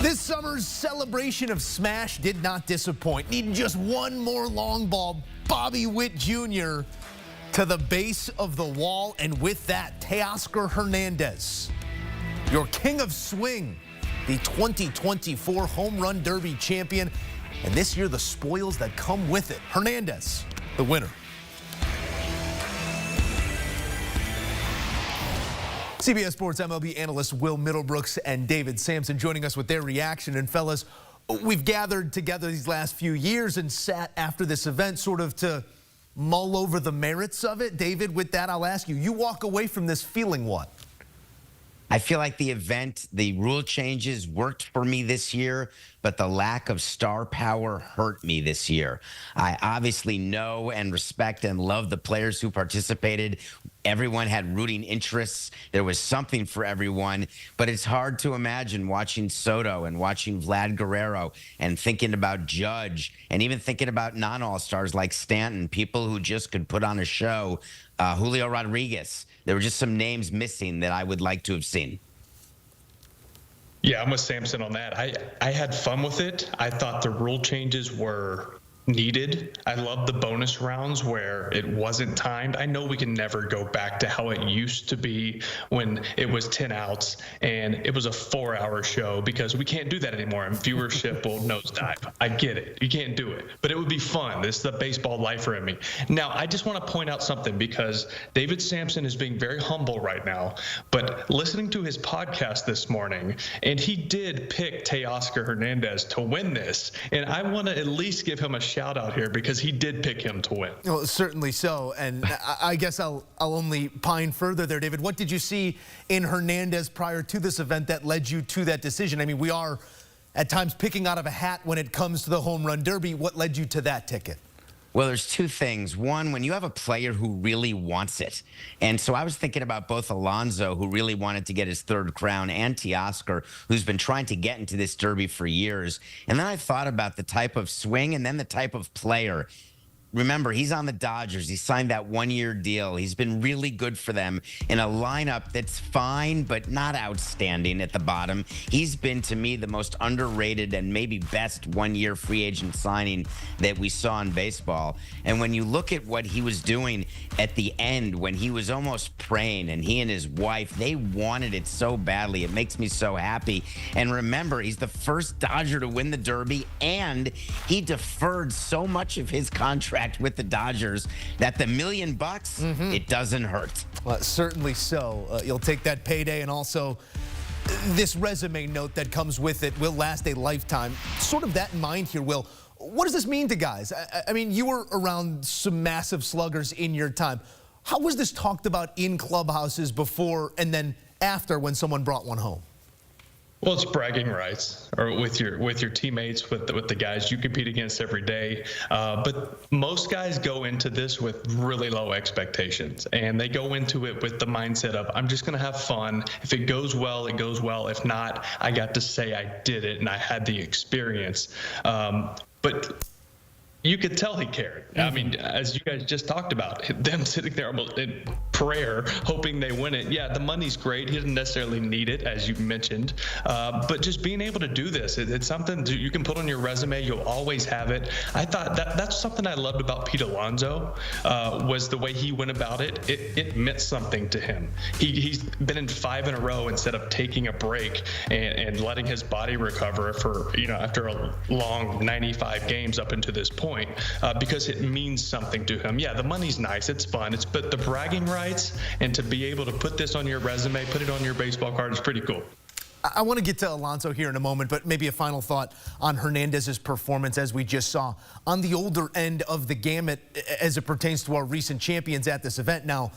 This summer's celebration of Smash did not disappoint. Needing just one more long ball, Bobby Witt Jr. to the base of the wall, and with that, Teoscar Hernández, your king of swing, the 2024 Home Run Derby champion, and this year the spoils that come with it. Hernández, the winner. CBS Sports MLB analysts Will Middlebrooks and David Samson joining us with their reaction. And fellas, we've gathered together these last few years and sat after this event sort of to mull over the merits of it. David, with that, I'll ask you, you walk away from this feeling what? I feel like the event, the rule changes worked for me this year, but the lack of star power hurt me this year. I obviously know and respect and love the players who participated. Everyone had rooting interests. There was something for everyone, but it's hard to imagine watching Soto and watching Vlad Guerrero and thinking about Judge and even thinking about non-all-stars like Stanton, people who just could put on a show. Julio Rodriguez. There were just some names missing that I would like to have seen. Yeah, I'm with Samson on that. I had fun with it. I thought the rule changes were needed. I love the bonus rounds where it wasn't timed. I know we can never go back to how it used to be when it was 10 outs and it was a 4-hour show, because we can't do that anymore and viewership will nosedive. I get it. You can't do it, but it would be fun. This is the baseball lifer in me. Now, I just want to point out something, because David Samson is being very humble right now, but listening to his podcast this morning, and he did pick Teoscar Hernández to win this, and I want to at least give him a shout out here because he did pick him to win. Well, certainly so, and I guess I'll only pine further there, David. What did you see in Hernández prior to this event that led you to that decision? I mean, we are at times picking out of a hat when it comes to the Home Run Derby. What led you to that ticket? Well, there's two things. One, when you have a player who really wants it. And so I was thinking about both Alonso, who really wanted to get his third crown, and Teoscar, who's been trying to get into this derby for years. And then I thought about the type of swing and then the type of player. Remember, he's on the Dodgers. He signed that one-year deal. He's been really good for them in a lineup that's fine, but not outstanding at the bottom. He's been, to me, the most underrated and maybe best one-year free agent signing that we saw in baseball. And when you look at what he was doing at the end, when he was almost praying, and he and his wife, they wanted it so badly. It makes me so happy. And remember, he's the first Dodger to win the Derby, and he deferred so much of his contract with the Dodgers that the $1 million, it doesn't hurt. Well, certainly so. You'll take that payday, and also this resume note that comes with it will last a lifetime. Sort of that in mind here, Will. What does this mean to guys? I mean, you were around some massive sluggers in your time. How was this talked about in clubhouses before and then after when someone brought one home? Well, it's bragging rights, or with your teammates, with the guys you compete against every day. But most guys go into this with really low expectations, and they go into it with the mindset of, I'm just going to have fun. If it goes well, it goes well. If not, I got to say I did it and I had the experience. But you could tell he cared. I mean, as you guys just talked about, them sitting there almost in prayer, hoping they win it. Yeah, the money's great. He doesn't necessarily need it, as you mentioned. But just being able to do this, it's something you can put on your resume. You'll always have it. I thought that's something I loved about Pete Alonso, was the way he went about it. It meant something to him. He's been in 5 in a row instead of taking a break and letting his body recover for, after a long 95 games up into this point. Because it means something to him. Yeah, the money's nice, it's fun, but the bragging rights and to be able to put this on your resume, put it on your baseball card, is pretty cool. I want to get to Alonso here in a moment, but maybe a final thought on Hernández's performance, as we just saw on the older end of the gamut as it pertains to our recent champions at this event. Now,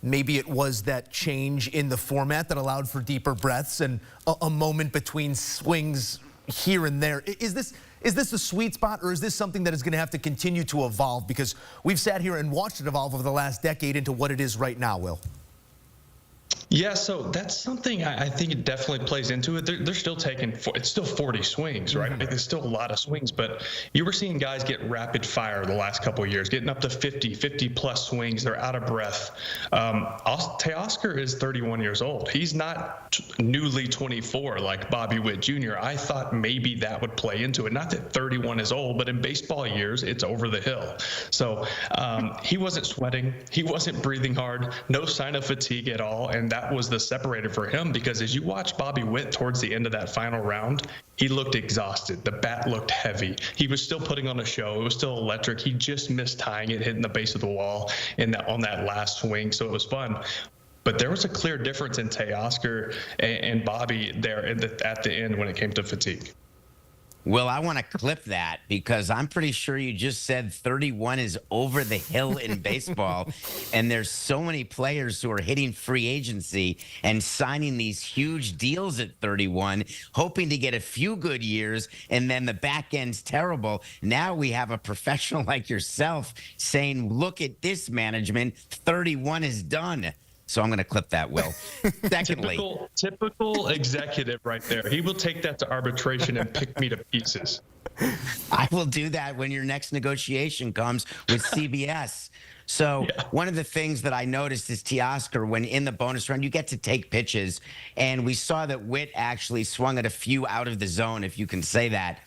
maybe it was that change in the format that allowed for deeper breaths and a moment between swings here and there. Is this the sweet spot, or is this something that is going to have to continue to evolve? Because we've sat here and watched it evolve over the last decade into what it is right now, Will. Yeah, so that's something I think it definitely plays into it. They're still taking, it's still 40 swings, right? Like, there's still a lot of swings, but you were seeing guys get rapid fire the last couple of years, getting up to 50 plus swings. They're out of breath. Teoscar is 31 years old. He's not newly 24 like Bobby Witt Jr. I thought maybe that would play into it. Not that 31 is old, but in baseball years, it's over the hill. So he wasn't sweating. He wasn't breathing hard. No sign of fatigue at all. And that was the separator for him, because as you watch Bobby Witt towards the end of that final round, he looked exhausted. The bat looked heavy. He was still putting on a show. It was still electric. He just missed tying it, hitting the base of the wall on that last swing. So it was fun. But there was a clear difference in Teoscar and Bobby there at the end when it came to fatigue. Well, I want to clip that, because I'm pretty sure you just said 31 is over the hill in baseball. And there's so many players who are hitting free agency and signing these huge deals at 31, hoping to get a few good years, and then the back end's terrible. Now we have a professional like yourself saying, look at this management, 31 is done. So I'm going to clip that, Will. Secondly, typical executive right there. He will take that to arbitration and pick me to pieces. I will do that when your next negotiation comes with CBS. So one of the things that I noticed is Teoscar, when in the bonus round, you get to take pitches. And we saw that Witt actually swung at a few out of the zone, if you can say that.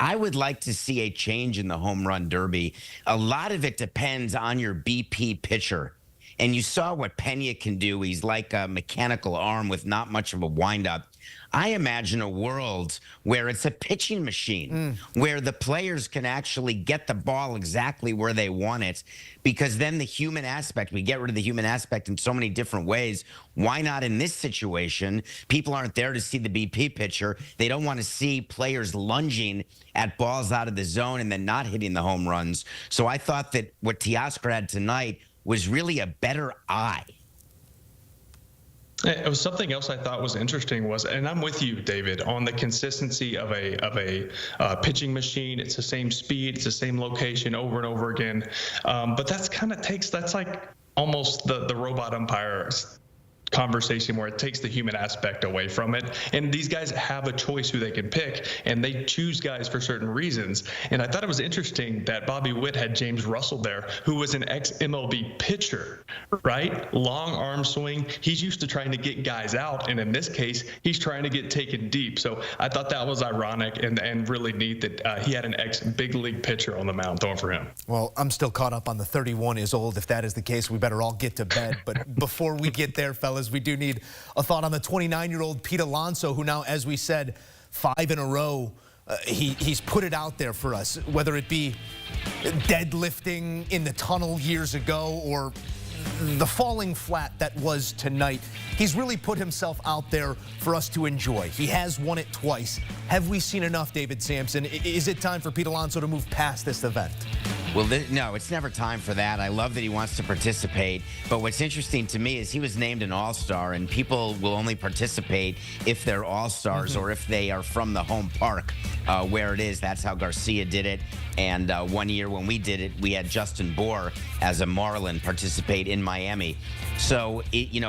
I would like to see a change in the home run derby. A lot of it depends on your BP pitcher. And you saw what Pena can do. He's like a mechanical arm with not much of a windup. I imagine a world where it's a pitching machine, where the players can actually get the ball exactly where they want it, because then the human aspect, we get rid of the human aspect in so many different ways. Why not in this situation? People aren't there to see the BP pitcher. They don't want to see players lunging at balls out of the zone and then not hitting the home runs. So I thought that what Teoscar had tonight was really a better eye. It was something else I thought was interesting was, and I'm with you, David, on the consistency of a pitching machine. It's the same speed, it's the same location over and over again. But that's like almost the robot umpire conversation, where it takes the human aspect away from it. And these guys have a choice who they can pick, and they choose guys for certain reasons. And I thought it was interesting that Bobby Witt had James Russell there, who was an ex-MLB pitcher, right? Long arm swing. He's used to trying to get guys out, and in this case, he's trying to get taken deep. So I thought that was ironic and really neat that he had an ex-big league pitcher on the mound throwing for him. Well, I'm still caught up on the 31 is old. If that is the case, we better all get to bed. But before we get there, fellas, we do need a thought on the 29-year-old Pete Alonso, who now, as we said, 5 in a row, he's put it out there for us, whether it be deadlifting in the tunnel years ago or the falling flat that was tonight. He's really put himself out there for us to enjoy. He has won it twice. Have we seen enough, David Samson? Is it time for Pete Alonso to move past this event? Well, no, it's never time for that. I love that he wants to participate. But what's interesting to me is he was named an all-star, and people will only participate if they're all-stars or if they are from the home park where it is. That's how Garcia did it. And 1 year when we did it, we had Justin Bohr as a Marlin participate in Miami. So,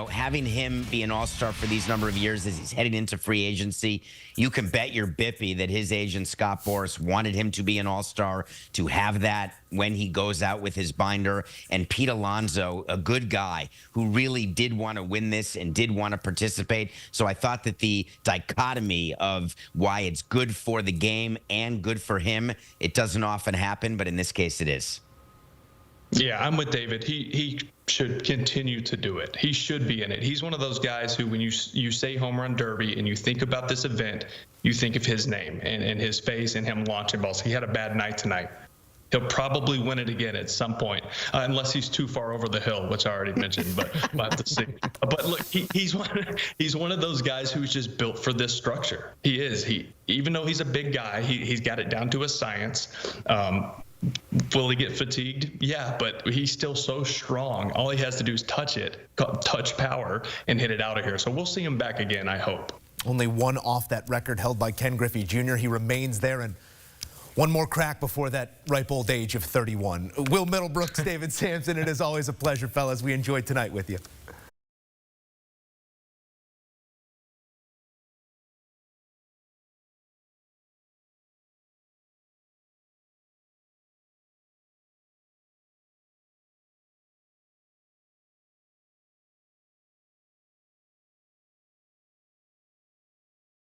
having him be an all-star for these number of years as he's heading into free agency, you can bet your bippy that his agent, Scott Boras, wanted him to be an all-star, to have that when he goes out with his binder. And Pete Alonso, a good guy who really did want to win this and did want to participate. So I thought that the dichotomy of why it's good for the game and good for him, it doesn't often happen, but in this case it is. Yeah, I'm with David. He should continue to do it. He should be in it. He's one of those guys who, when you say home run derby and you think about this event, you think of his name and his face and him launching balls. He had a bad night tonight. He'll probably win it again at some point, unless he's too far over the hill, which I already mentioned, but we'll have to see. But look, he's one of those guys who's just built for this structure. He is. Even though he's a big guy, he's got it down to a science. Will he get fatigued? Yeah, but he's still so strong. All he has to do is touch power, and hit it out of here. So we'll see him back again, I hope. Only one off that record held by Ken Griffey Jr. He remains there, and one more crack before that ripe old age of 31. Will Middlebrooks, David Samson, it is always a pleasure, fellas. We enjoyed tonight with you.